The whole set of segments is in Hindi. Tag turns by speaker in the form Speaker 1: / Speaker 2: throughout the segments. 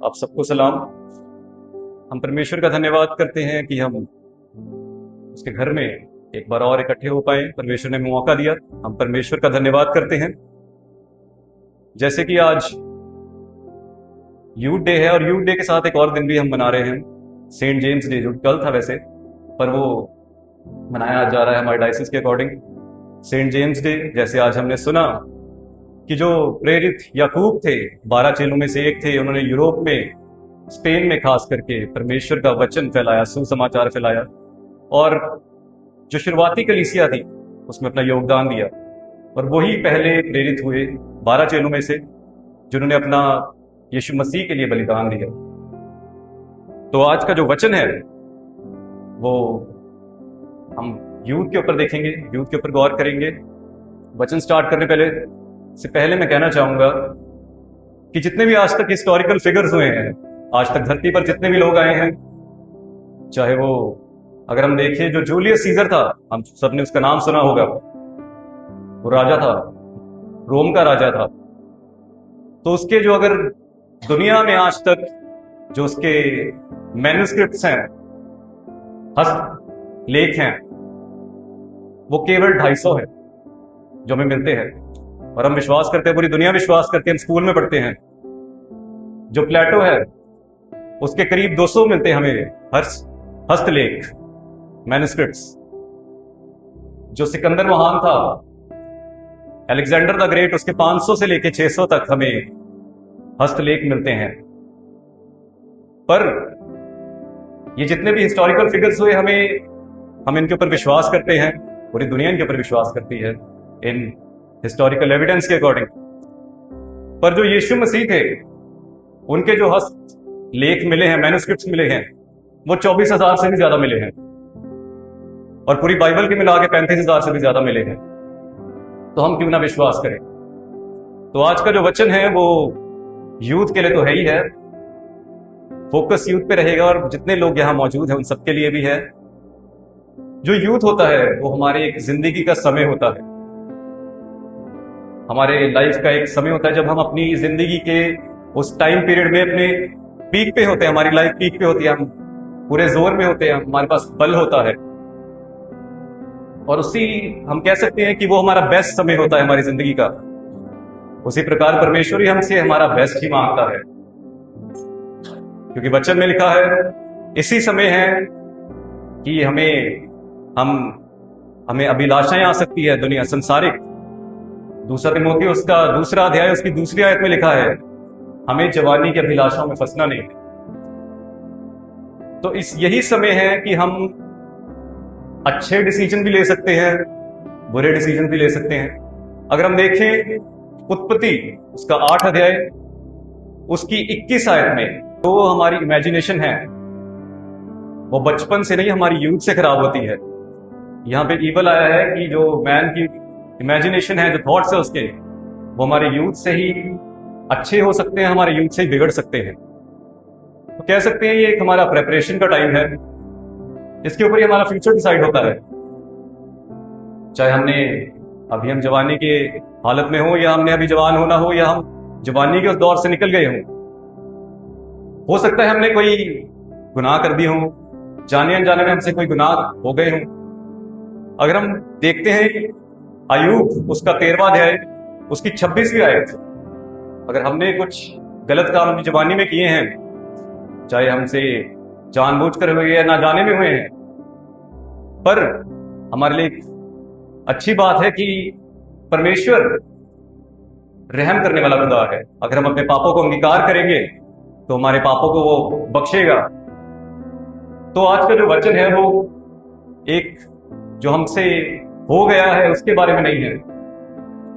Speaker 1: आप सबको सलाम। हम परमेश्वर का धन्यवाद करते हैं कि हम उसके घर में एक बार और इकट्ठे हो पाए। परमेश्वर ने मौका दिया, हम परमेश्वर का धन्यवाद करते हैं। जैसे कि आज यूथ डे है और यूथ डे के साथ एक और दिन भी हम मना रहे हैं, सेंट जेम्स डे, जो कल था वैसे, पर वो मनाया जा रहा है हमारे डायसिस के अकॉर्डिंग सेंट जेम्स डे। जैसे आज हमने सुना कि जो प्रेरित याकूब थे, 12 चेलों में से एक थे, उन्होंने यूरोप में, स्पेन में खास करके परमेश्वर का वचन फैलाया, सुसमाचार फैलाया, और जो शुरुआती कलीसिया थी उसमें अपना योगदान दिया। और वही पहले प्रेरित हुए 12 चेलों में से जिन्होंने अपना यीशु मसीह के लिए बलिदान दिया। तो आज का जो वचन है वो हम यूथ के ऊपर देखेंगे, यूथ के ऊपर गौर करेंगे। वचन स्टार्ट करने से पहले मैं कहना चाहूंगा कि जितने भी आज तक हिस्टोरिकल फिगर्स हुए हैं, आज तक धरती पर जितने भी लोग आए हैं, चाहे वो, अगर हम देखें, जो जूलियस सीजर था, हम सबने उसका नाम सुना होगा, वो राजा था, रोम का राजा था। तो उसके जो, अगर दुनिया में आज तक जो उसके मैन्युस्क्रिप्ट्स हैं, हस्त लेख हैं, वो केवल 250 है जो हमें मिलते हैं। और हम विश्वास करते हैं, पूरी दुनिया विश्वास करती है, हम स्कूल में पढ़ते हैं, जो प्लेटो है उसके करीब 200 मिलते हैं हमें हस्तलेख, मैन्युस्क्रिप्ट्स। जो सिकंदर महान था, अलेक्जेंडर द ग्रेट, उसके 500 से लेके 600 तक हमें हस्तलेख मिलते हैं। पर ये जितने भी हिस्टोरिकल फिगर्स हुए, हम इनके ऊपर विश्वास करते हैं, पूरी दुनिया इनके ऊपर विश्वास करती है इन हिस्टोरिकल एविडेंस के अकॉर्डिंग। पर जो यीशु मसीह थे, उनके जो हस्त लेख मिले हैं, मैन्युस्क्रिप्ट्स मिले हैं, वो 24,000 से भी ज्यादा मिले हैं, और पूरी बाइबल के मिला के 35,000 से भी ज्यादा मिले हैं। तो हम क्यों ना विश्वास करें। तो आज का जो वचन है वो यूथ के लिए तो है ही है, फोकस यूथ पे रहेगा, और जितने लोग यहां मौजूद हैं उन सबके लिए भी है। जो यूथ होता है वो हमारे एक जिंदगी का समय होता है, हमारे लाइफ का एक समय होता है जब हम अपनी जिंदगी के उस टाइम पीरियड में अपने पीक पे होते हैं, हमारी लाइफ पीक पे होती है, हम पूरे जोर में होते हैं, हमारे पास बल होता है, और हम कह सकते हैं कि वो हमारा बेस्ट समय होता है हमारी जिंदगी का। उसी प्रकार परमेश्वर ही हमसे हमारा बेस्ट ही मांगता है, क्योंकि वचन में लिखा है इसी समय है कि हमें अभिलाषाएं आ सकती है, दुनिया संसारिक। दूसरा तिमोथी उसका 2 अध्याय उसकी 2 आयत में लिखा है हमें जवानी की अभिलाषाओं में फंसना नहीं। तो यही समय है कि हम अच्छे डिसीजन भी ले सकते हैं, बुरे डिसीजन भी ले सकते हैं। अगर हम देखें उत्पत्ति उसका 8 अध्याय उसकी 21 आयत में, तो हमारी इमेजिनेशन है वो बचपन से नहीं, हमारी यूथ से खराब होती है। यहां पे ईवल आया है कि जो मैन की इमेजिनेशन है, जो थॉट्स है उसके, वो हमारे यूथ से ही अच्छे हो सकते हैं, हमारे यूथ से ही बिगड़ सकते हैं। तो कह सकते हैं ये एक हमारा प्रेपरेशन का टाइम है, इसके ऊपर ही हमारा फ्यूचर डिसाइड होता है। चाहे अभी हम जवानी के हालत में हो, या हमने अभी जवान होना हो, या हम जवानी के उस दौर से निकल गए हों। हो सकता है हमने कोई गुनाह कर दी हो, जाने अनजाने में हमसे कोई गुनाह हो गए हों। अगर हम देखते हैं अय्यूब उसका 13वां अध्याय उसकी 26वीं आयत, अगर हमने कुछ गलत काम अपनी जवानी में किए हैं, चाहे हमसे जानबूझकर हुए या ना जाने में हुए हैं, पर हमारे लिए अच्छी बात है कि परमेश्वर रहम करने वाला खुदा है। अगर हम अपने पापों को अंगीकार करेंगे तो हमारे पापों को वो बख्शेगा। तो आज का जो वचन है वो एक जो हमसे हो गया है उसके बारे में नहीं है,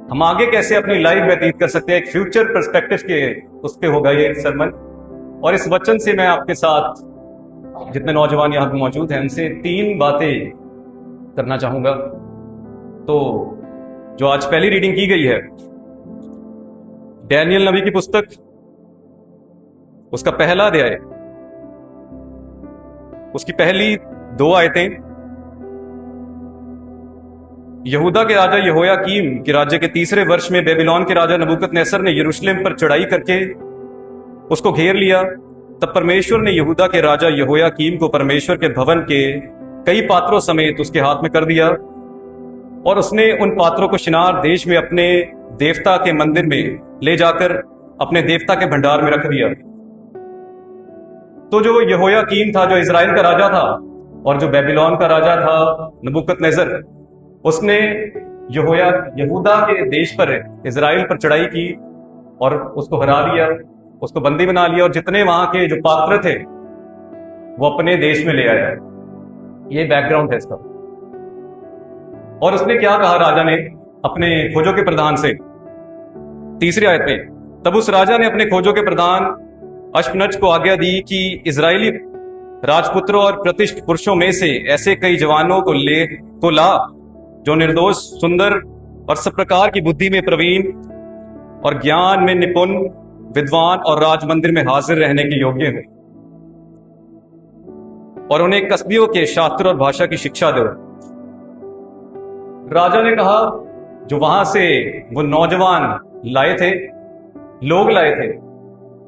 Speaker 1: हम आगे कैसे अपनी लाइफ व्यतीत कर सकते हैं, एक फ्यूचर पर्सपेक्टिव के उस पे होगा ये सरमन। और इस वचन से मैं आपके साथ, जितने नौजवान यहाँ पे मौजूद हैं, उनसे 3 बातें करना चाहूंगा। तो जो आज पहली रीडिंग की गई है, डैनियल नबी की पुस्तक उसका 1 अध्याय उसकी पहली 2 आयतें। यहूदा के राजा यहोयाकीम के राज्य के 3रे वर्ष में बेबीलोन के राजा नबूकदनेस्सर ने यरूशलेम पर चढ़ाई करके उसको घेर लिया। तब परमेश्वर ने यहूदा के राजा यहोयाकीम को परमेश्वर के भवन के कई पात्रों समेत उसके हाथ में कर दिया, और उसने उन पात्रों को शिनार देश में अपने देवता के मंदिर में ले जाकर अपने देवता के भंडार में रख दिया। तो जो यहोयाकीम था, जो इजराइल का राजा था, और जो बेबीलोन का राजा था नबूकदनेस्सर, उसने यहूदा के देश पर, इजराइल पर चढ़ाई की और उसको हरा दिया, उसको बंदी बना लिया, और जितने वहां के जो पात्र थे वो अपने देश में ले आया। ये बैकग्राउंड है इसका। और उसने क्या कहा राजा ने अपने खोजों के प्रधान से, तीसरी आयत में, तब उस राजा ने अपने खोजों के प्रधान अश्पनज को आज्ञा दी कि इजरायली राजपुत्रों और प्रतिष्ठित पुरुषों में से ऐसे कई जवानों को ला जो निर्दोष, सुंदर और सब प्रकार की बुद्धि में प्रवीण और ज्ञान में निपुण, विद्वान और राज मंदिर में हाजिर रहने के योग्य हैं, और उन्हें कसबियों के शास्त्र और भाषा की शिक्षा दो। राजा ने कहा, जो वहां से वो नौजवान लाए थे, लोग लाए थे,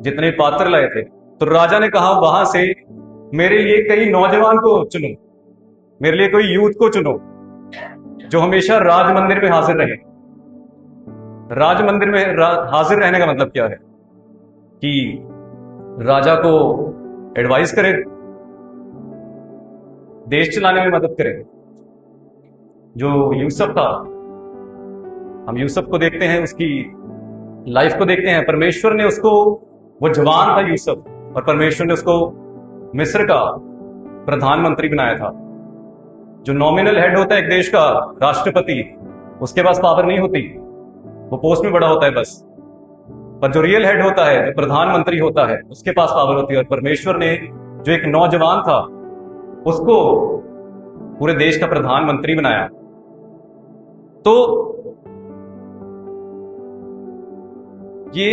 Speaker 1: जितने पात्र लाए थे, तो राजा ने कहा वहां से मेरे लिए कई नौजवान को चुनो, मेरे लिए कोई यूथ को चुनो जो हमेशा राज मंदिर में हाजिर रहे। राज मंदिर में हाजिर रहने का मतलब क्या है? कि राजा को एडवाइस करे, देश चलाने में मदद करे। जो यूसुफ था, हम यूसुफ को देखते हैं, उसकी लाइफ को देखते हैं। परमेश्वर ने उसको, वो जवान था यूसुफ, और परमेश्वर ने उसको मिस्र का प्रधानमंत्री बनाया था। जो नॉमिनल हेड होता है एक देश का, राष्ट्रपति, उसके पास पावर नहीं होती, वो पोस्ट में बड़ा होता है बस। पर जो रियल हेड होता है, जो प्रधानमंत्री होता है, उसके पास पावर होती है। और परमेश्वर ने जो एक नौजवान था उसको पूरे देश का प्रधानमंत्री बनाया। तो ये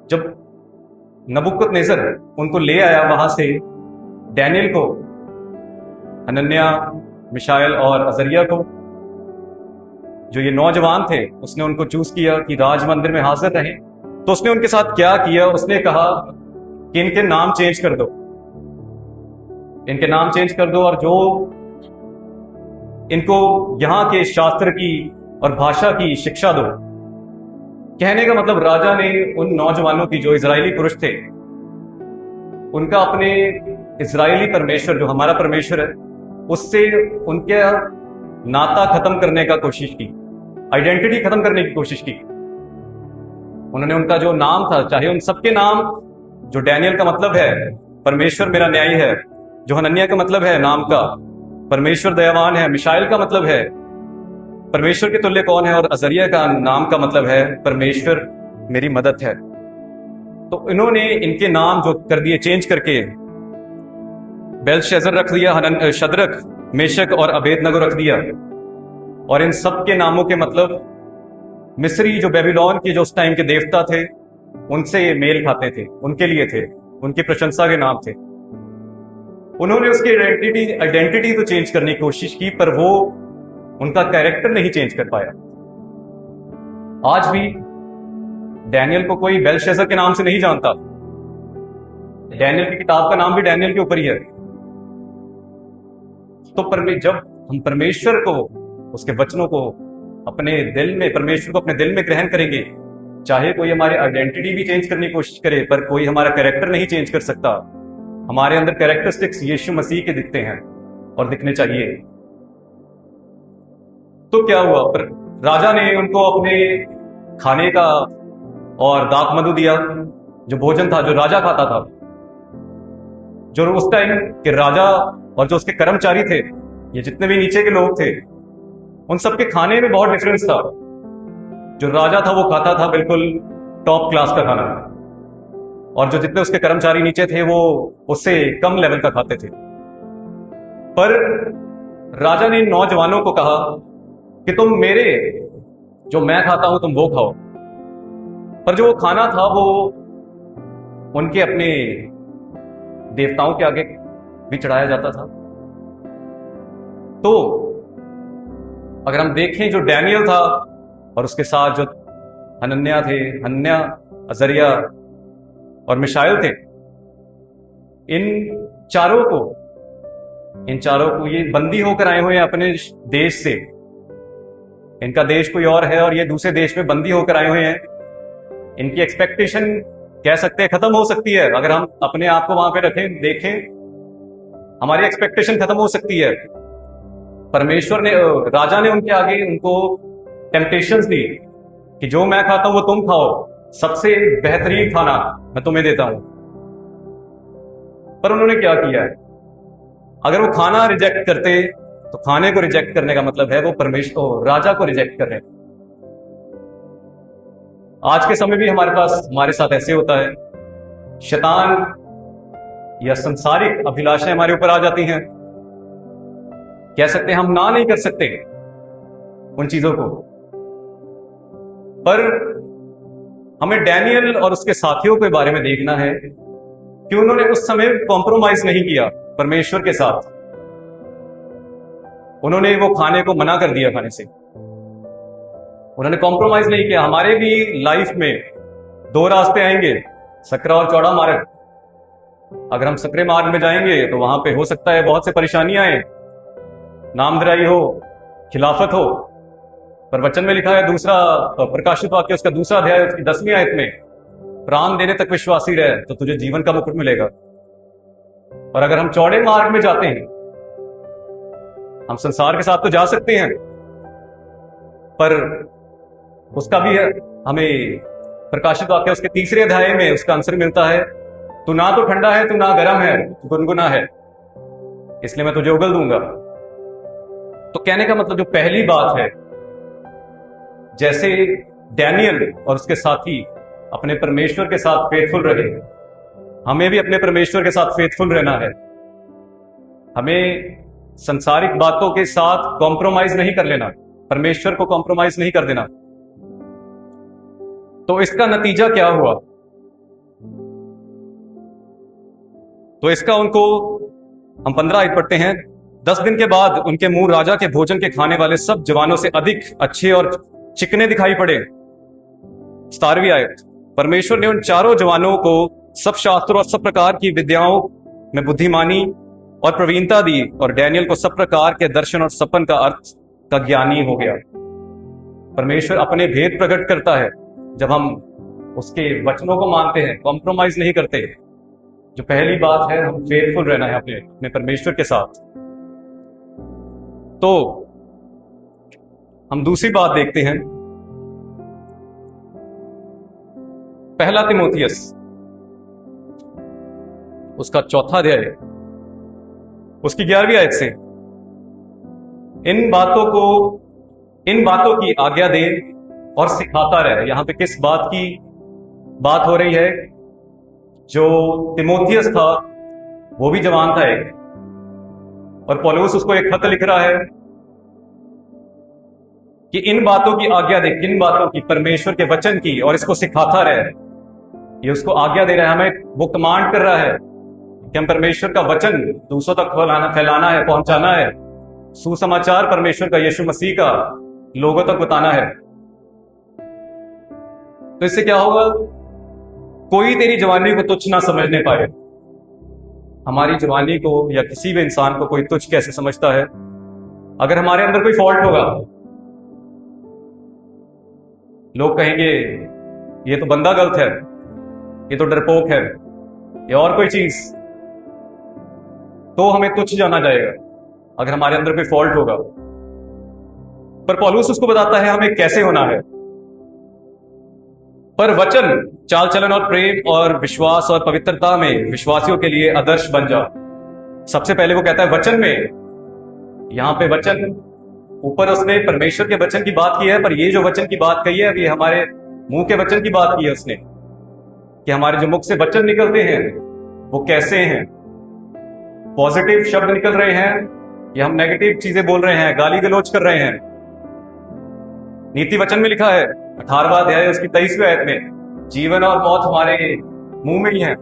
Speaker 1: जब नबूकदनेस्सर उनको ले आया वहां से, डैनियल को, हनन्याह, मिशाएल और अजरिया को, जो ये नौजवान थे, उसने उनको चूज किया कि राज मंदिर में हाजिर रहें। तो उसने उनके साथ क्या किया? उसने कहा कि इनके नाम चेंज कर दो, इनके नाम चेंज कर दो, और जो इनको यहां के शास्त्र की और भाषा की शिक्षा दो। कहने का मतलब, राजा ने उन नौजवानों की, जो इजरायली पुरुष थे, उनका अपने इजरायली परमेश्वर, जो हमारा परमेश्वर है, उससे उनके नाता खत्म करने का कोशिश की, आइडेंटिटी खत्म करने की कोशिश की। उन्होंने उनका जो नाम था, चाहे उन सबके नाम, जो डैनियल का मतलब है परमेश्वर मेरा न्यायी है, जो हनन्याह का मतलब है नाम का परमेश्वर दयावान है, मिशाएल का मतलब है परमेश्वर के तुल्य कौन है, और अजरिया का नाम का मतलब है परमेश्वर मेरी मदद है। तो इन्होंने इनके नाम जो कर दिए, चेंज करके बेलशस्सर रख दिया, शद्रक, मेशक और अबेदनगो रख दिया। और इन सब के नामों के मतलब मिस्री, जो बेबीलोन के जो उस टाइम के देवता थे, उनसे मेल खाते थे, उनके लिए थे, उनकी प्रशंसा के नाम थे। उन्होंने उसकी आइडेंटिटी तो चेंज करने की कोशिश की, पर वो उनका कैरेक्टर नहीं चेंज कर पाया। आज भी डैनियल को कोई बेलशस्सर के नाम से नहीं जानता। डैनियल की किताब का नाम भी डैनियल के ऊपर ही है। तो जब हम परमेश्वर को, उसके वचनों को अपने दिल में, परमेश्वर को अपने दिल में ग्रहण करेंगे, चाहे कोई हमारी आइडेंटिटी भी चेंज करने की कोशिश करे, पर कोई हमारा कैरेक्टर नहीं चेंज कर सकता। हमारे अंदर कैरेक्टरिस्टिक्स यीशु मसीह के दिखते हैं और दिखने चाहिए। तो क्या हुआ? पर राजा ने उनको अपने खाने का और दाख मधु दिया, जो भोजन था, जो राजा खाता था। जो उस टाइम के राजा और जो उसके कर्मचारी थे, ये जितने भी नीचे के लोग थे, उन सबके खाने में बहुत डिफरेंस था। जो राजा था वो खाता था बिल्कुल टॉप क्लास का खाना, और जो जितने उसके कर्मचारी नीचे थे वो उससे कम लेवल का खाते थे। पर राजा ने इन नौजवानों को कहा कि तुम मेरे, जो मैं खाता हूं, तुम वो खाओ। पर जो वो खाना था वो उनके अपने देवताओं के आगे भी चढ़ाया जाता था। तो अगर हम देखें, जो डैनियल था और उसके साथ जो हनन्याह थे, हनन्याह अजरिया और मिशाइल थे, इन चारों को ये बंदी होकर आए हुए हैं अपने देश से। इनका देश कोई और है और ये दूसरे देश में बंदी होकर आए हुए हैं। इनकी एक्सपेक्टेशन कह सकते हैं खत्म हो सकती है। अगर हम अपने आप को वहां पे रखें, देखें, हमारी एक्सपेक्टेशन खत्म हो सकती है। परमेश्वर ने, राजा ने उनके आगे उनको टेम्पटेशंस दी कि जो मैं खाता हूं वो तुम खाओ, सबसे बेहतरीन खाना मैं तुम्हें देता हूं। पर उन्होंने क्या किया है? अगर वो खाना रिजेक्ट करते तो खाने को रिजेक्ट करने का मतलब है वो परमेश्वर, राजा को रिजेक्ट कर रहे हैं। आज के समय भी हमारे साथ ऐसे होता है। शैतान या संसारिक अभिलाषाएं हमारे ऊपर आ जाती हैं। कह सकते हैं हम ना नहीं कर सकते उन चीजों को। पर हमें डैनियल और उसके साथियों के बारे में देखना है कि उन्होंने उस समय कॉम्प्रोमाइज नहीं किया परमेश्वर के साथ। उन्होंने वो खाने को मना कर दिया खाने से, उन्होंने कॉम्प्रोमाइज नहीं किया। हमारे भी लाइफ में दो रास्ते आएंगे, सकरा और चौड़ा मार्ग। अगर हम सकरे मार्ग में जाएंगे तो वहां पे हो सकता है बहुत से परेशानियां आए, नामधराई हो, खिलाफत हो। पर वचन में लिखा है, दूसरा प्रकाशित वाक्य उसका दूसरा अध्याय उसकी 10वीं आयत में, प्राण देने तक विश्वासी रहे तो तुझे जीवन का मुकुट मिलेगा। और अगर हम चौड़े मार्ग में जाते हैं, हम संसार के साथ तो जा सकते हैं, पर उसका भी हमें प्रकाशित वाक्य उसके तीसरे अध्याय में उसका आंसर मिलता है, तू ना तो ठंडा है, तू ना गर्म है, तू गुनगुना है, इसलिए मैं तुझे उगल दूंगा। तो कहने का मतलब जो पहली बात है, जैसे डैनियल और उसके साथी अपने परमेश्वर के साथ फेथफुल रहे, हमें भी अपने परमेश्वर के साथ फेथफुल रहना है। हमें संसारिक बातों के साथ कॉम्प्रोमाइज नहीं कर लेना, परमेश्वर को कॉम्प्रोमाइज नहीं कर देना। तो इसका नतीजा क्या हुआ? तो इसका उनको हम 15 आयत पढ़ते हैं। 10 दिन के बाद उनके मुंह राजा के भोजन के खाने वाले सब जवानों से अधिक अच्छे और चिकने दिखाई पड़े। 17वीं आयत, परमेश्वर ने उन चारों जवानों को सब शास्त्रों और सब प्रकार की विद्याओं में बुद्धिमानी और प्रवीणता दी, और डैनियल को सब प्रकार के दर्शन और सपन का अर्थ का ज्ञानी हो गया। परमेश्वर अपने भेद प्रकट करता है जब हम उसके वचनों को मानते हैं, कॉम्प्रोमाइज नहीं करते। जो पहली बात है, हम फेथफुल रहना है अपने परमेश्वर के साथ। तो हम दूसरी बात देखते हैं, पहला तिमोथियस उसका 4था अध्याय उसकी 11वीं आयत से, इन बातों की आज्ञा दे और सिखाता रहे। यहां पे किस बात की बात हो रही है? जो तिमोथियस था वो भी जवान था एक, और पौलुस उसको एक खत लिख रहा है कि इन बातों की आज्ञा दे, किन बातों की? परमेश्वर के वचन की, और इसको सिखाता रहे। ये उसको आज्ञा दे रहा है, हमें वो कमांड कर रहा है कि हम परमेश्वर का वचन दूसरों तक फैलाना है, पहुंचाना है। सुसमाचार परमेश्वर का, यीशु मसीह का लोगों तक बताना है। तो इससे क्या होगा? कोई तेरी जवानी को तुच्छ ना समझने पाए। हमारी जवानी को या किसी भी इंसान को कोई तुच्छ कैसे समझता है? अगर हमारे अंदर कोई फॉल्ट होगा, लोग कहेंगे ये तो बंदा गलत है, ये तो डरपोक है, या और कोई चीज, तो हमें तुच्छ जाना जाएगा अगर हमारे अंदर कोई फॉल्ट होगा। पर पौलुस उसको बताता है हमें कैसे होना है। पर वचन, चाल चलन और प्रेम और विश्वास और पवित्रता में विश्वासियों के लिए आदर्श बन जा। सबसे पहले वो कहता है वचन में। यहां पे वचन, ऊपर उसने परमेश्वर के वचन की बात की है, पर ये जो वचन की बात कही है, अब ये हमारे मुंह के वचन की बात की है उसने, कि हमारे जो मुख से वचन निकलते हैं वो कैसे हैं। पॉजिटिव शब्द निकल रहे हैं या हम नेगेटिव चीजें बोल रहे हैं, गाली गलौज कर रहे हैं। नीति वचन में लिखा है 18वां अध्याय उसकी 23वीं आयत में, जीवन और मौत हमारे मुंह में ही है।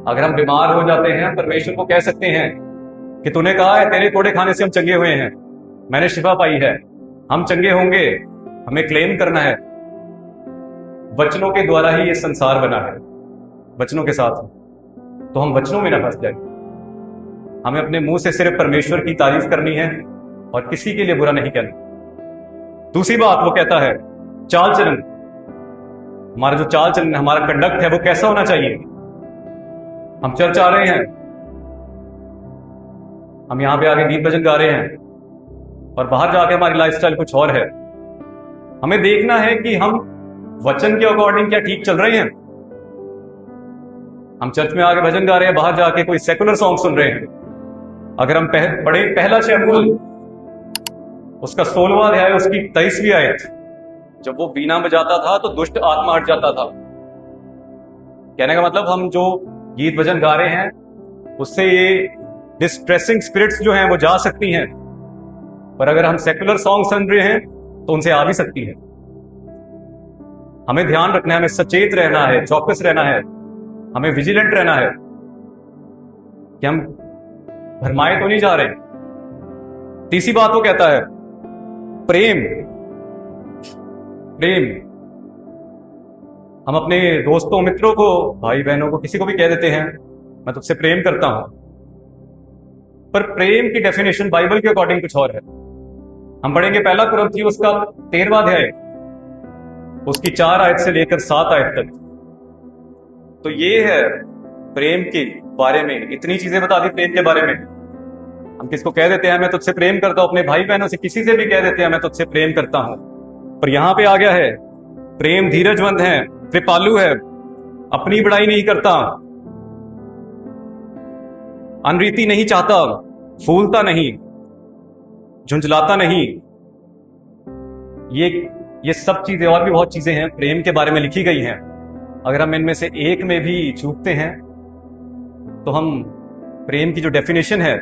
Speaker 1: अगर हम बीमार हो जाते हैं, परमेश्वर को कह सकते हैं कि तूने कहा है तेरे कोड़े खाने से हम चंगे हुए हैं, मैंने शिफा पाई है, हम चंगे होंगे, हमें क्लेम करना है। वचनों के द्वारा ही ये संसार बना है, वचनों के साथ, तो हम वचनों में ना फंस जाए। हमें अपने मुंह से सिर्फ परमेश्वर की तारीफ करनी है और किसी के लिए बुरा नहीं कहना। दूसरी बात वो कहता है चाल चलन, हमारा जो चाल चलन, हमारा कंडक्ट है वो कैसा होना चाहिए। हम चर्च आ रहे हैं, हम यहां पे आके गीत भजन गा रहे हैं और बाहर जाके हमारी लाइफस्टाइल कुछ और है। हमें देखना है कि हम वचन के अकॉर्डिंग क्या ठीक चल रहे हैं। हम चर्च में आके भजन गा रहे हैं, बाहर जाके कोई सेकुलर सॉन्ग सुन रहे हैं। अगर हम पढ़े पहला शमूएल उसका 16वां अध्याय उसकी 23वीं आयत, जब वो बीना बजाता था तो दुष्ट आत्मा हट जाता था। कहने का मतलब हम जो गीत भजन गा रहे हैं उससे ये डिस्ट्रेसिंग स्पिरिट्स जो हैं वो जा सकती हैं, पर अगर हम सेकुलर सॉन्ग सुन रहे हैं तो उनसे आ भी सकती है। हमें ध्यान रखना है, हमें सचेत रहना है, चौकस रहना है, हमें विजिलेंट रहना है कि हम भरमाए तो नहीं जा रहे। तीसरी बात वो कहता है प्रेम। प्रेम, हम अपने दोस्तों मित्रों को, भाई बहनों को, किसी को भी कह देते हैं मैं तुझसे प्रेम करता हूं, पर प्रेम की डेफिनेशन बाइबल के अकॉर्डिंग कुछ और है। हम पढ़ेंगे पहला कुरिन्थियों उसका 13वां अध्याय उसकी 4 आयत से लेकर 7 आयत तक। तो ये है प्रेम के बारे में, इतनी चीजें बता दी प्रेम के बारे में। हम किसको कह देते हैं मैं तुझसे प्रेम करता हूं, अपने भाई बहनों से किसी से भी कह देते हैं मैं तुझसे प्रेम करता हूं, पर यहां पे आ गया है प्रेम धीरजवंत है, कृपालु है, अपनी बड़ाई नहीं करता, अनरीति नहीं चाहता, फूलता नहीं, झुंझलाता नहीं। ये सब चीजें और भी बहुत चीजें हैं प्रेम के बारे में लिखी गई हैं। अगर हम इनमें से एक में भी चूकते हैं तो हम प्रेम की जो डेफिनेशन है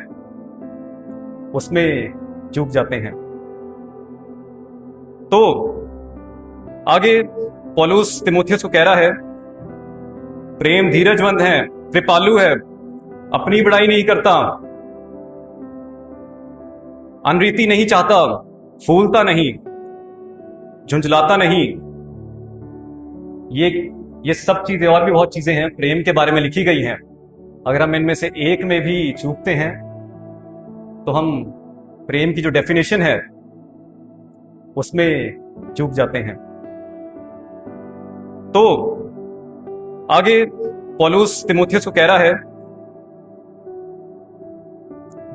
Speaker 1: उसमें चूक जाते हैं। तो आगे पौलुस तीमुथियुस को कह रहा है प्रेम धीरजवंत है, कृपालु है, अपनी बड़ाई नहीं करता, अनरीति नहीं चाहता, फूलता नहीं, झुंझलाता नहीं। ये सब चीजें और भी बहुत चीजें हैं प्रेम के बारे में लिखी गई हैं। अगर हम इनमें से एक में भी चूकते हैं तो हम प्रेम की जो डेफिनेशन है उसमें चूक जाते हैं। तो आगे पौलुस तीमुथियुस को कह रहा है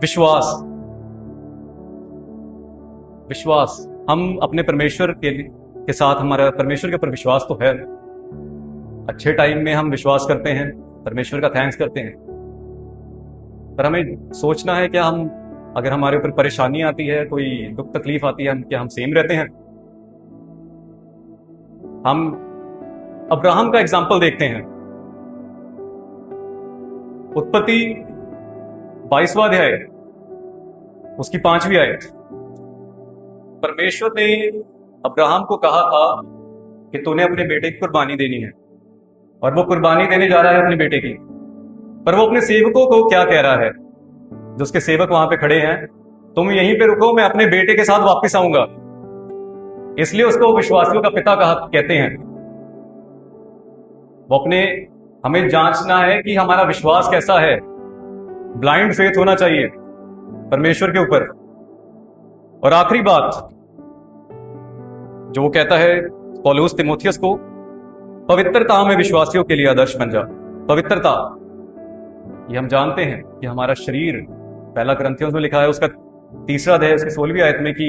Speaker 1: विश्वास। विश्वास, हम अपने परमेश्वर के साथ, हमारा परमेश्वर के ऊपर विश्वास तो है। अच्छे टाइम में हम विश्वास करते हैं, परमेश्वर का थैंक्स करते हैं, पर हमें सोचना है कि हम, अगर हमारे ऊपर परेशानी आती है, कोई दुख तकलीफ आती है, क्या हम सेम रहते हैं। हम अब्राहम का एग्जाम्पल देखते हैं। उत्पत्ति 22वां अध्याय उसकी 5वीं आयत। परमेश्वर ने अब्राहम को कहा था कि तूने अपने बेटे की कुर्बानी देनी है, और वो कुर्बानी देने जा रहा है अपने बेटे की। पर वो अपने सेवकों को क्या कह रहा है, जो उसके सेवक वहां पे खड़े हैं, तुम यहीं पे रुको, मैं अपने बेटे के साथ वापस आऊंगा। इसलिए उसको विश्वासियों का पिता कहते हैं। वो अपने, हमें जांचना है कि हमारा विश्वास कैसा है। ब्लाइंड फेथ होना चाहिए परमेश्वर के ऊपर। और आखिरी बात जो वो कहता है पौलुस तीमुथियुस को, पवित्रता में विश्वासियों के लिए आदर्श बन जा। पवित्रता, ये हम जानते हैं कि हमारा शरीर, पहला कुरिन्थियों में लिखा है उसका 3रा अध्याय उसकी 16वीं आयत में कि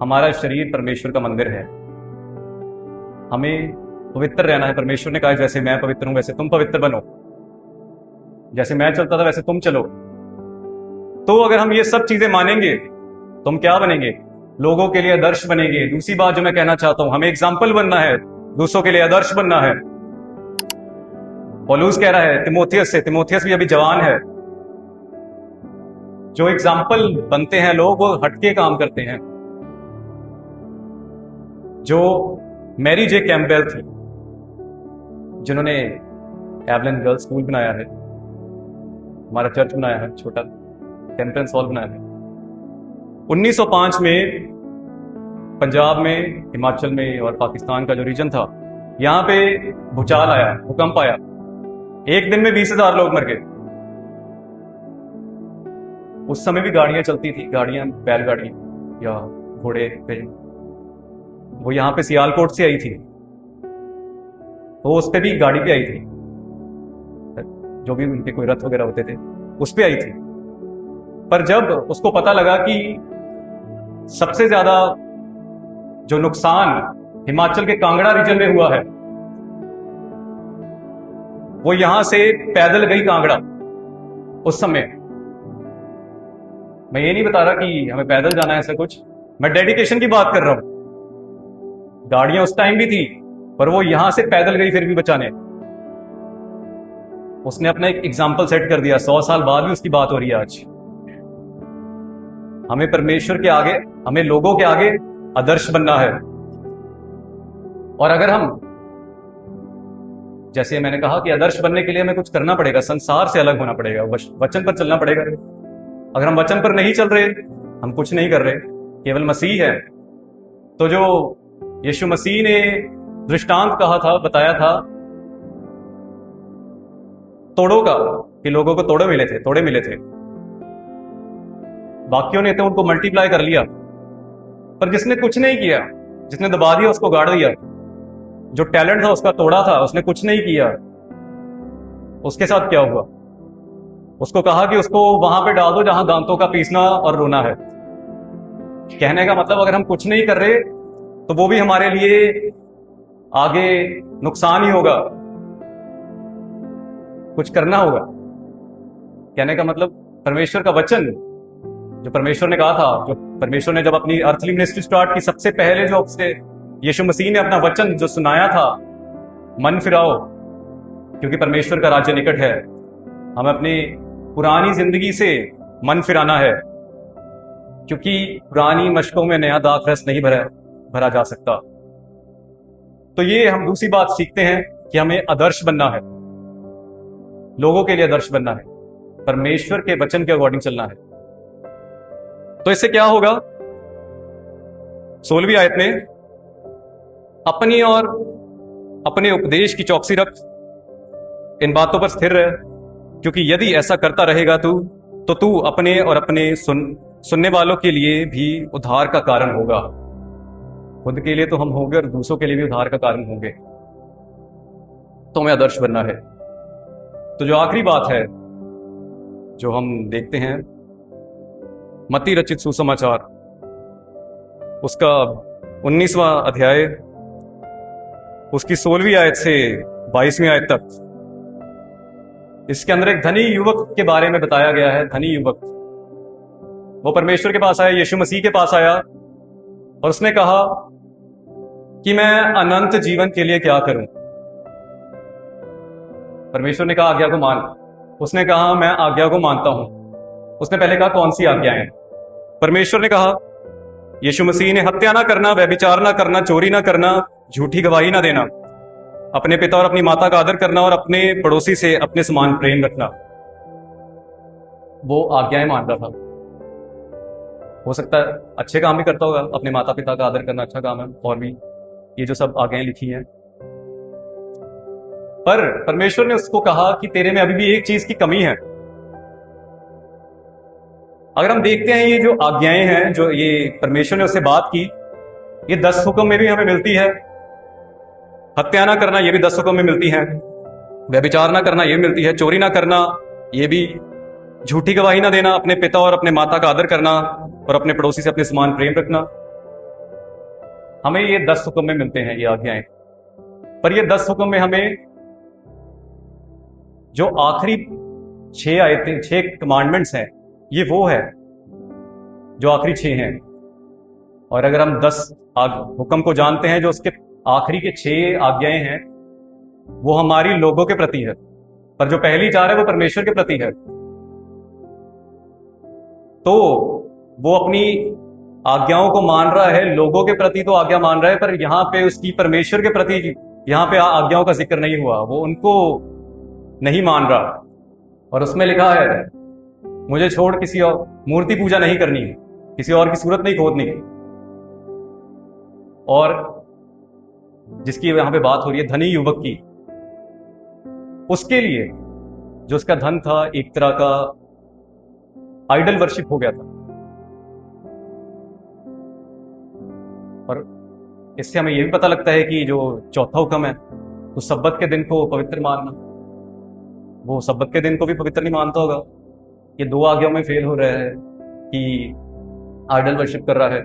Speaker 1: हमारा शरीर परमेश्वर का मंदिर है। हमें पवित्र रहना है। परमेश्वर ने कहा जैसे मैं पवित्र हूं वैसे तुम पवित्र बनो, जैसे मैं चलता था वैसे तुम चलो। तो अगर हम ये सब चीजें मानेंगे तो हम क्या बनेंगे? लोगों के लिए आदर्श बनेंगे। दूसरी बात जो मैं कहना चाहता हूं, हमें एग्जाम्पल बनना है, दूसरों के लिए आदर्श बनना है। पौलुस कह रहा है तीमुथियुस से, तीमुथियुस भी अभी जवान है। जो एग्जाम्पल बनते हैं लोग, वो हटके काम करते हैं। जो मैरी जे कैम्पबेल थी, जिन्होंने एवलन गर्ल्स स्कूल बनाया है, हमारा चर्च बनाया है, छोटा टेम्परेंस हॉल बनाया है। 1905 में पंजाब में, हिमाचल में और पाकिस्तान का जो रीजन था, यहां पे भूचाल आया, भूकंप आया, एक दिन में 20,000 लोग मर गए। उस समय भी गाड़ियां चलती थी, गाड़ियां, बैलगाड़ी या घोड़े पे। वो यहां पे सियालकोट से आई थी, तो उस पे भी गाड़ी पे आई थी, जो भी उनके कोई रथ वगैरह होते थे उस पे आई थी। पर जब उसको पता लगा कि सबसे ज्यादा जो नुकसान हिमाचल के कांगड़ा रीजन में हुआ है, वो यहां से पैदल गई कांगड़ा उस समय। मैं ये नहीं बता रहा कि हमें पैदल जाना है ऐसा कुछ, मैं डेडिकेशन की बात कर रहा हूं। गाड़ियां उस टाइम भी थी, पर वो यहां से पैदल गई फिर भी बचाने। उसने अपना एक एग्जाम्पल सेट कर दिया। 100 साल बाद भी उसकी बात हो रही है आज। हमें परमेश्वर के आगे, हमें लोगों के आगे आदर्श बनना है। और अगर हम, जैसे मैंने कहा कि आदर्श बनने के लिए हमें कुछ करना पड़ेगा, संसार से अलग होना पड़ेगा, वचन पर चलना पड़ेगा। अगर हम वचन पर नहीं चल रहे, हम कुछ नहीं कर रहे, केवल मसीह है। तो जो यीशु मसीह ने दृष्टांत कहा था, बताया था तोड़ों का, कि लोगों को तोड़े मिले थे। बाकियों ने तो उनको मल्टीप्लाई कर लिया, पर जिसने कुछ नहीं किया, जिसने दबा दिया, उसको गाड़ दिया, जो टैलेंट था उसका तोड़ा था, उसने कुछ नहीं किया, उसके साथ क्या हुआ? उसको कहा कि उसको वहां पे डाल दो जहां दांतों का पीसना और रोना है। कहने का मतलब, अगर हम कुछ नहीं कर रहे तो वो भी हमारे लिए आगे नुकसान ही होगा, कुछ करना होगा। कहने का मतलब, परमेश्वर का वचन, जो परमेश्वर ने कहा था, जो परमेश्वर ने जब अपनी अर्थली मिनिस्ट्री स्टार्ट की, सबसे पहले जो उससे यीशु मसीह ने अपना वचन जो सुनाया था, मन फिराओ क्योंकि परमेश्वर का राज्य निकट है। हमें अपनी पुरानी जिंदगी से मन फिराना है, क्योंकि पुरानी मशकों में नया दाख रस नहीं भरा जा सकता। तो ये हम दूसरी बात सीखते हैं कि हमें आदर्श बनना है, लोगों के लिए आदर्श बनना है, परमेश्वर के वचन के अकॉर्डिंग चलना है। तो इससे क्या होगा? 16वीं आयत में, अपनी और अपने उपदेश की चौकसी रख, इन बातों पर स्थिर रह, क्योंकि यदि ऐसा करता रहेगा तो तू अपने और अपने सुनने वालों के लिए भी उद्धार का कारण होगा। खुद के लिए तो हम होंगे और दूसरों के लिए भी उद्धार का कारण होंगे। तो हमें आदर्श बनना है। तो जो आखिरी बात है जो हम देखते हैं, मत्ती रचित सुसमाचार, उसका 19वां अध्याय, उसकी 16वीं आयत से 22वीं आयत तक, इसके अंदर एक धनी युवक के बारे में बताया गया है। धनी युवक, वो परमेश्वर के पास आया, यीशु मसीह के पास आया, और उसने कहा कि मैं अनंत जीवन के लिए क्या करूं? परमेश्वर ने कहा, आज्ञा को मान। उसने कहा, मैं आज्ञा को मानता हूं। उसने पहले कहा, कौन सी आज्ञाएं? परमेश्वर ने कहा, यीशु मसीह ने, हत्या ना करना, व्यभिचार ना करना, चोरी ना करना, झूठी गवाही ना देना, अपने पिता और अपनी माता का आदर करना, और अपने पड़ोसी से अपने समान प्रेम रखना। वो आज्ञाएं मान रहा था। हो सकता है अच्छे काम भी करता होगा, अपने माता पिता का आदर करना अच्छा काम है, और भी ये जो सब आज्ञाएं लिखी हैं। पर परमेश्वर ने उसको कहा कि तेरे में अभी भी एक चीज की कमी है। अगर हम देखते हैं, ये जो आज्ञाएं हैं, जो ये परमेश्वर ने उससे बात की, ये 10 हुक्म में भी हमें मिलती है। हत्या ना करना, ये भी 10 हुक्म में मिलती है। व्यभिचार ना करना, ये भी मिलती है। चोरी ना करना, ये भी। झूठी गवाही ना देना, अपने पिता और अपने माता का आदर करना, और अपने पड़ोसी से अपने समान प्रेम रखना। हमें ये 10 हुक्म में मिलते हैं, ये आज्ञाएं। पर ये 10 हुक्म में हमें जो आखिरी 6 आयतें, 6 कमांडमेंट्स हैं, ये वो है जो आखिरी 6 हैं। और अगर हम 10 हुक्म को जानते हैं, जो उसके आखिरी के 6 आज्ञाएं हैं, वो हमारी लोगों के प्रति है, पर जो पहली 4 है वो परमेश्वर के प्रति है। तो वो अपनी आज्ञाओं को मान रहा है, लोगों के प्रति तो आज्ञा मान रहा है, पर यहां पे उसकी परमेश्वर के प्रति यहां पे आज्ञाओं का जिक्र नहीं हुआ, वो उनको नहीं मान रहा। और उसमें लिखा है, मुझे छोड़ किसी और मूर्ति पूजा नहीं करनी, किसी और की सूरत नहीं खोदनी, और जिसकी यहां पे बात हो रही है धनी युवक की, उसके लिए जो उसका धन था एक तरह का आइडल वर्शिप हो गया था। और इससे हमें यह भी पता लगता है कि जो चौथा हुक्म है तो सब्बत के दिन को पवित्र मानना, वो सब्बत के दिन को भी पवित्र नहीं मानता होगा। ये दो आज्ञाओं में फेल हो रहा है कि आइडल वर्शिप कर रहा है,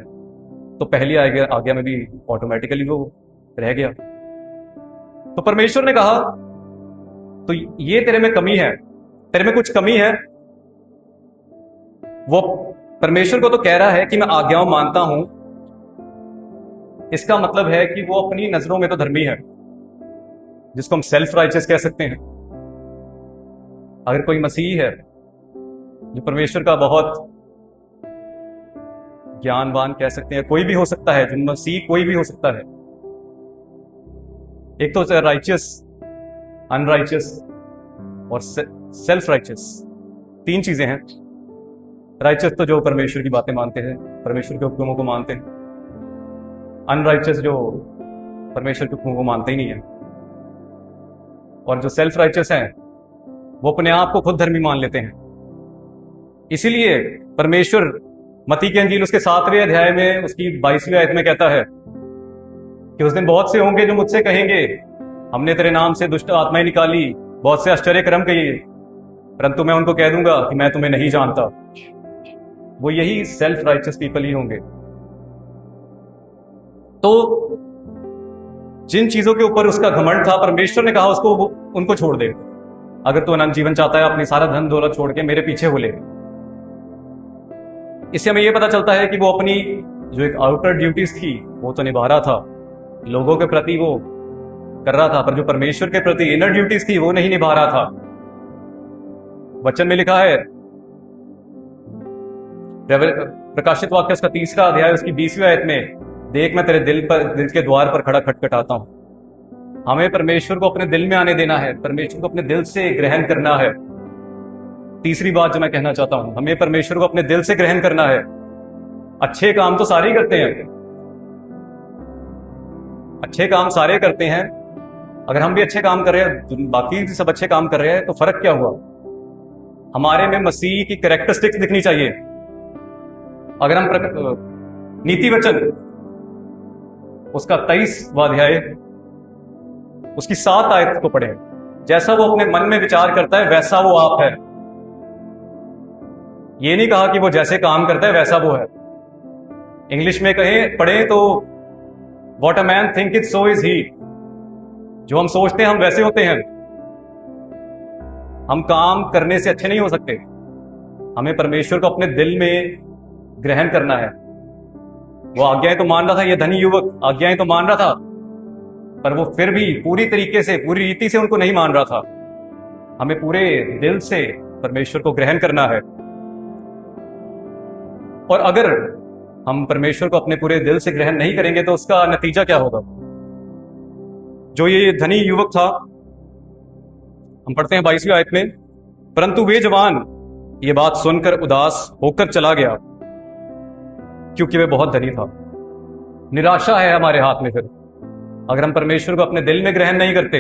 Speaker 1: तो पहली आज्ञा में भी ऑटोमेटिकली वो रह गया। तो परमेश्वर ने कहा तो ये तेरे में कमी है, तेरे में कुछ कमी है। वो परमेश्वर को तो कह रहा है कि मैं आज्ञाओं मानता हूं, इसका मतलब है कि वो अपनी नजरों में तो धर्मी है, जिसको हम सेल्फ राइचियस कह सकते हैं। अगर कोई मसीह है जो परमेश्वर का बहुत ज्ञानवान कह सकते हैं, कोई भी हो सकता है, जो मसीह कोई भी हो सकता है। एक तो राइचियस, अनराइचियस और सेल्फ राइचियस, तीन चीजें हैं। राइचियस तो जो परमेश्वर की बातें मानते हैं, परमेश्वर के हुक्मों को मानते हैं। अनराइचियस जो परमेश्वर के हुक्मों को मानते ही नहीं है। और जो सेल्फ राइचियस हैं वो अपने आप को खुद धर्मी मान लेते हैं। इसीलिए परमेश्वर मत्ती की अंजील उसके 7वें अध्याय में उसकी 22वीं आयत में कहता है कि उस दिन बहुत से होंगे जो मुझसे कहेंगे हमने तेरे नाम से दुष्ट आत्माएं निकाली, बहुत से आश्चर्य कर्म किए, परंतु मैं उनको कह दूंगा कि मैं तुम्हें नहीं जानता। वो यही सेल्फ राइचियस पीपल ही होंगे। तो जिन चीजों के ऊपर उसका घमंड था, परमेश्वर ने कहा उसको उनको छोड़ दे। अगर तू अनंत जीवन चाहता है, अपनी सारा धन दौलत छोड़ के मेरे पीछे हो ले। इससे हमें यह पता चलता है कि वो अपनी जो एक आउटर ड्यूटीज थी वो तो निभा रहा था, लोगों के प्रति वो कर रहा था, पर जो परमेश्वर के प्रति इनर ड्यूटीज थी वो नहीं निभा रहा था। वचन में लिखा है, प्रकाशित वाक्य उसका 3रा अध्याय उसकी 20वीं आयत में, देख मैं तेरे दिल के द्वार पर खड़ा खटखटाता हूं। हमें परमेश्वर को अपने दिल में आने देना है, परमेश्वर को अपने दिल से ग्रहण करना है। तीसरी बात जो मैं कहना चाहता हूं, हमें परमेश्वर को अपने दिल से ग्रहण करना है। अच्छे काम तो सारे ही करते हैं, अच्छे काम सारे करते हैं। अगर हम भी अच्छे काम कर रहे हैं, बाकी सब अच्छे काम कर रहे हैं, तो फर्क क्या हुआ? हमारे में मसीह की कैरेक्टरिस्टिक्स दिखनी चाहिए। अगर हम नीति वचन उसका 23वां अध्याय उसकी 7 आयत को पढ़ें, जैसा वो अपने मन में विचार करता है वैसा वो आप है। ये नहीं कहा कि वो जैसे काम करता है वैसा वो है। इंग्लिश में कहें पढ़ें तो what a man think it so is he. जो हम सोचते हैं हम वैसे होते हैं। हम काम करने से अच्छे नहीं हो सकते। हमें परमेश्वर को अपने दिल में ग्रहण करना है। वो आज्ञाएं तो मान रहा था, ये धनी युवक आज्ञाएं तो मान रहा था, पर वो फिर भी पूरी तरीके से, पूरी रीति से उनको नहीं मान रहा था। हमें पूरे दिल से परमेश्वर को ग्रहण करना है। और अगर हम परमेश्वर को अपने पूरे दिल से ग्रहण नहीं करेंगे तो उसका नतीजा क्या होगा? जो ये धनी युवक था, हम पढ़ते हैं 22वीं आयत में, परंतु वे जवान ये बात सुनकर उदास होकर चला गया, क्योंकि वे बहुत धनी था। निराशा है हमारे हाथ में। फिर अगर हम परमेश्वर को अपने दिल में ग्रहण नहीं करते,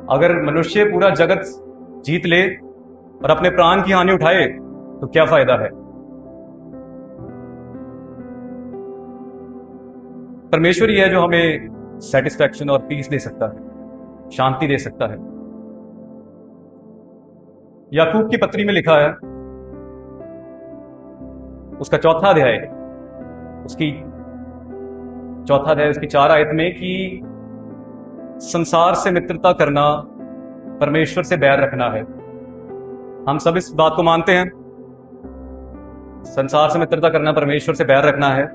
Speaker 1: अगर मनुष्य पूरा जगत जीत ले और अपने प्राण की हानि उठाए तो क्या फायदा है? परमेश्वर ही है जो हमें सेटिस्फैक्शन और पीस दे सकता है, शांति दे सकता है। याकूब की पत्री में लिखा है, उसका 4था अध्याय उसकी 4 आयत में, कि संसार से मित्रता करना परमेश्वर से बैर रखना है। हम सब इस बात को मानते हैं, संसार से मित्रता करना परमेश्वर से बैर रखना है।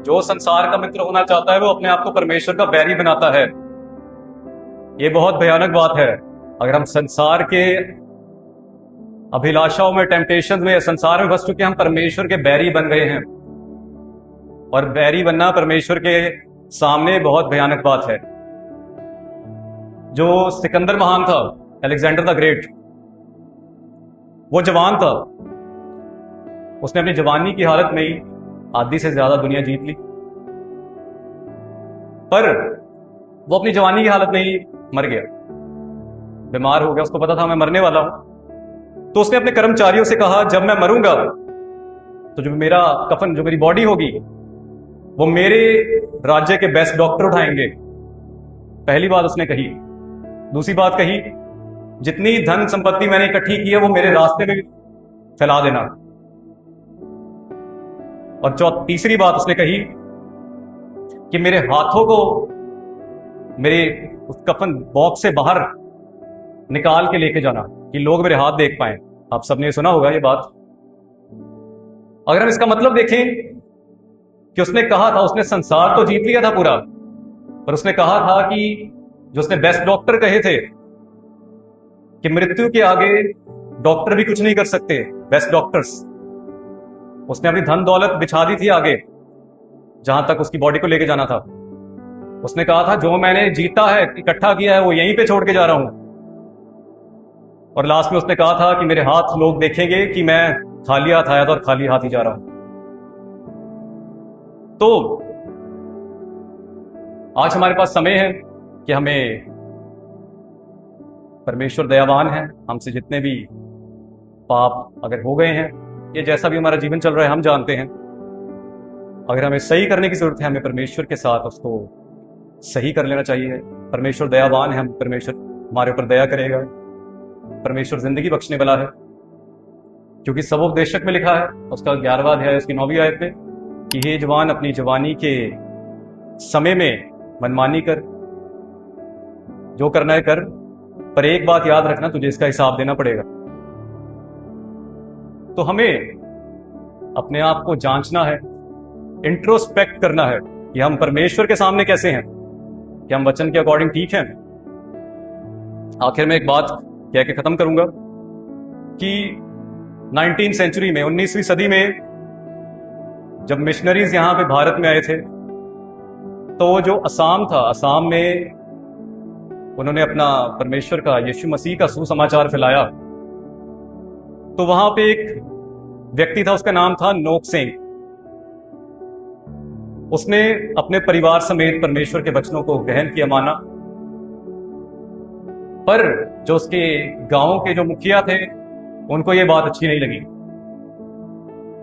Speaker 1: जो संसार का मित्र होना चाहता है वो अपने आप को परमेश्वर का बैरी बनाता है। ये बहुत भयानक बात है। अगर हम संसार के अभिलाषाओं में, टेम्पटेशन में, संसार में फंस चुके, हम परमेश्वर के बैरी बन गए हैं। और बैरी बनना परमेश्वर के सामने बहुत भयानक बात है। जो सिकंदर महान था, अलेक्जेंडर द ग्रेट, वो जवान था, उसने अपनी जवानी की हालत में ही आधी से ज्यादा दुनिया जीत ली। पर वो अपनी जवानी की हालत में ही मर गया, बीमार हो गया, उसको पता था मैं मरने वाला हूं। तो उसने अपने कर्मचारियों से कहा, जब मैं मरूंगा तो जो मेरा कफन, जो मेरी बॉडी होगी, वो मेरे राज्य के बेस्ट डॉक्टर उठाएंगे। पहली बात उसने कही। दूसरी बात कही, जितनी धन संपत्ति मैंने इकट्ठी की है वो मेरे रास्ते में फैला देना। और तीसरी बात उसने कही कि मेरे हाथों को मेरे उस कफन बॉक्स से बाहर निकाल के लेके जाना कि लोग मेरे हाथ देख पाए। आप सबने सुना होगा ये बात। अगर हम इसका मतलब देखें कि उसने कहा था, उसने संसार तो जीत लिया था पूरा, पर उसने कहा था कि जो उसने बेस्ट डॉक्टर कहे थे कि मृत्यु के आगे डॉक्टर भी कुछ नहीं कर सकते, बेस्ट डॉक्टर्स, उसने अपनी धन दौलत बिछा दी थी आगे जहां तक उसकी बॉडी को लेके जाना था। उसने कहा था, जो मैंने जीता है, इकट्ठा किया है, वो यहीं पे छोड़ के जा रहा हूं। और लास्ट में उसने कहा था कि मेरे हाथ लोग देखेंगे कि मैं खाली हाथ आया था और खाली हाथ ही जा रहा हूं। तो आज हमारे पास समय है कि हमें, परमेश्वर दयावान है, हमसे जितने भी पाप अगर हो गए हैं, ये जैसा भी हमारा जीवन चल रहा है हम जानते हैं, अगर हमें सही करने की जरूरत है, हमें परमेश्वर के साथ उसको सही कर लेना चाहिए। परमेश्वर दयावान है, हम परमेश्वर हमारे ऊपर दया करेगा। परमेश्वर जिंदगी बख्शने वाला है, क्योंकि सबोपदेशक में लिखा है, उसका 11वां अध्याय उसकी 9वीं आयत में, कि हे जवान, अपनी जवानी के समय में मनमानी कर, जो करना है कर, पर एक बात याद रखना, तुझे इसका हिसाब देना पड़ेगा। तो हमें अपने आप को जांचना है, इंट्रोस्पेक्ट करना है कि हम परमेश्वर के सामने कैसे हैं, कि हम वचन के अकॉर्डिंग ठीक हैं। आखिर में एक बात कह के खत्म करूंगा कि 19वीं सेंचुरी में, 19वीं सदी में, जब मिशनरीज यहां पे भारत में आए थे, तो जो असम था, असम में उन्होंने अपना परमेश्वर का, यीशु मसीह का सुसमाचार फैलाया। तो वहां पे एक व्यक्ति था, उसका नाम था नोकसेंग। उसने अपने परिवार समेत परमेश्वर के वचनों को ग्रहण किया, माना। पर जो उसके गांव के जो मुखिया थे, उनको यह बात अच्छी नहीं लगी।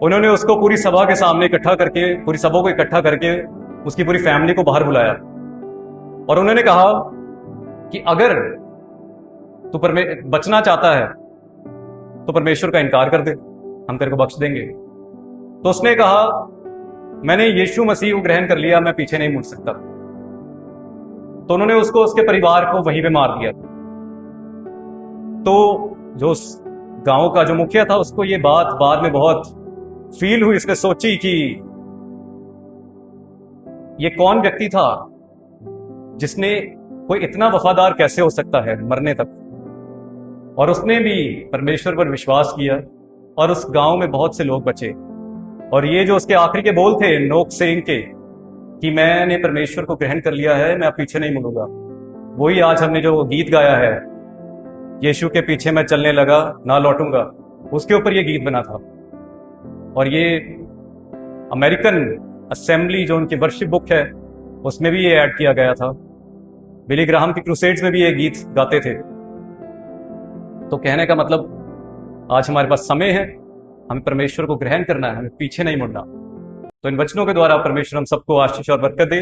Speaker 1: उन्होंने उसको पूरी सभा के सामने इकट्ठा करके, पूरी सभा को इकट्ठा करके उसकी पूरी फैमिली को बाहर बुलाया और उन्होंने कहा कि अगर तू बचना चाहता है तो परमेश्वर का इनकार कर दे, हम तेरे को बख्श देंगे। तो उसने कहा, मैंने यीशु मसीह को ग्रहण कर लिया, मैं पीछे नहीं मुड़ सकता। तो उन्होंने उसको, उसके परिवार को वहीं पे मार दिया। तो जो गांव का जो मुखिया था, उसको ये बात बाद में बहुत फील हुई। उसने सोची कि ये कौन व्यक्ति था जिसने, कोई इतना वफादार कैसे हो सकता है मरने तक। और उसने भी परमेश्वर पर विश्वास किया और उस गांव में बहुत से लोग बचे। और ये जो उसके आखिरी के बोल थे नोकसेंग के, कि मैंने परमेश्वर को ग्रहण कर लिया है, मैं अब पीछे नहीं मुड़ूंगा, वही आज हमने जो गीत गाया है, यीशु के पीछे मैं चलने लगा, ना लौटूंगा, उसके ऊपर ये गीत बना था। और ये अमेरिकन असेंबली जो उनकी वर्शिप बुक है, उसमें भी ये ऐड किया गया था। बिली ग्राहम की क्रूसेड्स में भी ये गीत गाते थे। तो कहने का मतलब, आज हमारे पास समय है, हमें परमेश्वर को ग्रहण करना है, हमें पीछे नहीं मुड़ना। तो इन वचनों के द्वारा परमेश्वर हम सबको आशीष और बरकत दे।